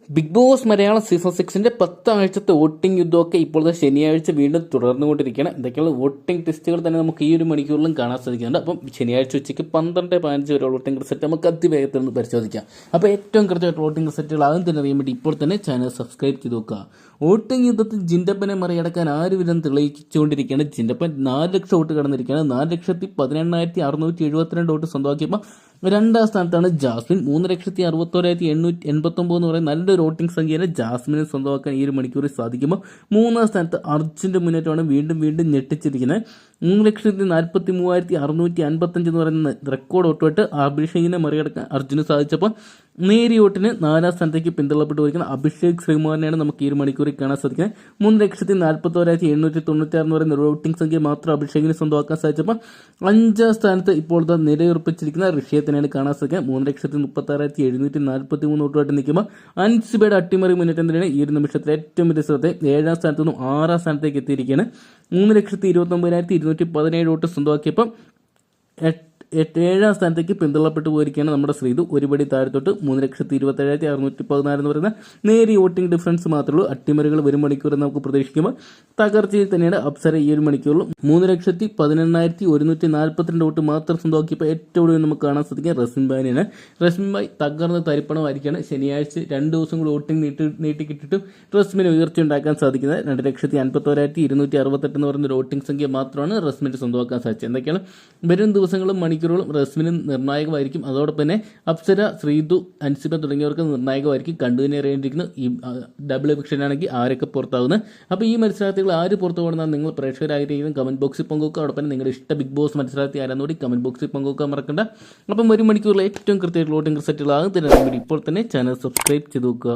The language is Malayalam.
ബിഗ് ബോസ് മലയാളം സീസൺ 6 10 ആഴ്ചത്തെ വോട്ടിംഗ് യുദ്ധമൊക്കെ ഇപ്പോഴത്തെ ശനിയാഴ്ച വീണ്ടും തുടർന്നുകൊണ്ടിരിക്കുകയാണ്. എന്തൊക്കെയാണ് വോട്ടിംഗ് ടെസ്റ്റുകൾ തന്നെ നമുക്ക് ഈ ഒരു മണിക്കൂറിലും കാണാൻ സാധിക്കുന്നുണ്ട്. അപ്പം ശനിയാഴ്ച ഉച്ചയ്ക്ക് 12-15 വരെ വോട്ടിംഗ് റിസൾട്ട് നമുക്ക് അതിവേഗത്തിൽ നിന്ന് പരിശോധിക്കാം. അപ്പോൾ ഏറ്റവും കൃത്യമായിട്ട് വോട്ടിംഗ് റിസൾട്ടുകൾ ആദ്യം തന്നെ അറിയാൻ വേണ്ടി ഇപ്പോൾ തന്നെ ചാനൽ സബ്സ്ക്രൈബ് ചെയ്ത് നോക്കുക. വോട്ടിംഗ് യുദ്ധത്തിൽ ജിൻഡപ്പനെ മറികടക്കാൻ ആരുവിധം തെളിയിച്ചുകൊണ്ടിരിക്കുകയാണ്. ജിൻഡപ്പൻ 4 ലക്ഷം വോട്ട് കടന്നിരിക്കുകയാണ്. 4,18,672 വോട്ട് സ്വന്തമാക്കിയപ്പോൾ രണ്ടാം സ്ഥാനത്താണ് ജാസ്മിൻ. 3,61,889 എന്ന് പറയുന്ന നല്ലൊരു വോട്ടിംഗ് സംഖ്യയാണ് ജാസ്മിനെ സ്വന്തമാക്കാൻ ഈ ഒരു മണിക്കൂറിൽ സാധിക്കുമ്പോൾ മൂന്നാം സ്ഥാനത്ത് അർജുൻ്റെ മുന്നേറ്റമാണ് വീണ്ടും ഞെട്ടിച്ചിരിക്കുന്നത്. 3,43,655 എന്ന് പറയുന്ന റെക്കോർഡ് വോട്ടുമായിട്ട് അഭിഷേകിനെ മറികടക്കാൻ അർജുന് സാധിച്ചപ്പോൾ നേരിയ വോട്ടിന് 4ാം സ്ഥാനത്തേക്ക് പിന്തള്ളപ്പെട്ടു പോയിരിക്കുന്ന അഭിഷേക് ശ്രീകുമാറിനെയാണ് നമുക്ക് ഈ ഒരു മണിക്കൂറിൽ കാണാൻ സാധിക്കുന്നത്. 3,41,896 എന്ന് പറയുന്ന വോട്ടിംഗ് സംഖ്യ മാത്രം അഭിഷേകിനെ സ്വന്തമാക്കാൻ സാധിച്ചപ്പോൾ 5ാം സ്ഥാനത്ത് ഇപ്പോഴത്തെ നിലയുറപ്പിച്ചിരിക്കുന്ന ഋഷിയത്തിനെയാണ് കാണാൻ സാധിക്കുന്നത്. 3,36,743 വോട്ടുമായിട്ട് നിൽക്കുമ്പോൾ അൻസിബയുടെ അട്ടിമറി മുന്നേറ്റം തന്നെയാണ് ഈ ഒരു നിമിഷത്തിൽ ഏറ്റവും വലിയ ശ്രദ്ധ. 7ാം സ്ഥാനത്ത് നിന്നും 6ാം സ്ഥാനത്തേക്ക് എത്തിയിരിക്കുകയാണ്. 3,29,217 വോട്ട് സ്വന്തമാക്കിയപ്പോൾ 7ാം സ്ഥാനത്തേക്ക് പിന്തള്ളപ്പെട്ടു പോയിരിക്കുകയാണ് നമ്മുടെ ശ്രീതു. ഒരുപടി താഴത്തോട്ട് 3,27,614 എന്ന് പറയുന്ന നേരിയ വോട്ടിംഗ് ഡിഫറൻസ് മാത്രമേ ഉള്ളൂ. അട്ടിമറികൾ വരും മണിക്കൂർ നമുക്ക് പ്രതീക്ഷിക്കുമ്പോൾ തകർച്ചയിൽ തന്നെയാണ് അപ്സര ഈ ഒരു മണിക്കൂറിലും. 3,18,142 വോട്ട് മാത്രം സ്വന്തമാക്കിയപ്പോൾ ഏറ്റവും കൂടുതൽ നമുക്ക് കാണാൻ സാധിക്കുക റസ്മിൻ ബായിനെയാണ്. റസ്മിൻ ബായ് തകർന്ന് തരിപ്പണമായിരിക്കുകയാണ്. ശനിയാഴ്ച 2 ദിവസം കൂടി വോട്ടിംഗ് നീട്ടിക്കിട്ടിട്ടും റസ്മിന് ഉയർച്ച ഉണ്ടാക്കാൻ സാധിക്കുന്നത് 2,51,268 എന്ന് പറയുന്ന വോട്ടിംഗ് സംഖ്യ മാത്രമാണ് റസ്മിന് സ്വന്തമാക്കാൻ സാധിച്ചത്. എന്തൊക്കെയാണ് വരും ദിവസങ്ങളും മണിക്കൂറുകളും റസ്മിന് നിർണായകമായിരിക്കും. അതോടൊപ്പം തന്നെ അപ്സര, ശ്രീതു, അൻസിബ തുടങ്ങിയവർക്ക് നിർണായകമായിരിക്കും. കണ്ടുതന്നെ അറിയേണ്ടിയിരിക്കുന്നു ഈ ഡബിൾ എവിക്ഷനാണെങ്കിൽ ആരൊക്കെ പുറത്താകുന്നത്. അപ്പോൾ ഈ മത്സരാർത്ഥികൾ ആര് പുറത്തു പോകണമെന്നാണ് നിങ്ങൾ പ്രേക്ഷകരായിരിക്കും കമന്റ് ബോക്സിൽ പങ്കുവെക്കുക. അതോടൊപ്പം നിങ്ങളുടെ ഇഷ്ട ബിഗ് ബോസ് മത്സരാർത്ഥി ആരാന്നുകൂടി കമന്റ് ബോക്സിൽ പങ്കുവെക്കാൻ മറക്കണ്ട. അപ്പം ഒരു മണിക്കൂറിൽ ഏറ്റവും കൃത്യമായിട്ട് വോട്ടിംഗ് റിസൾട്ടുകൾ ആകും തന്നെ ഇപ്പോൾ തന്നെ ചാനൽ സബ്സ്ക്രൈബ് ചെയ്ത് നോക്കുക.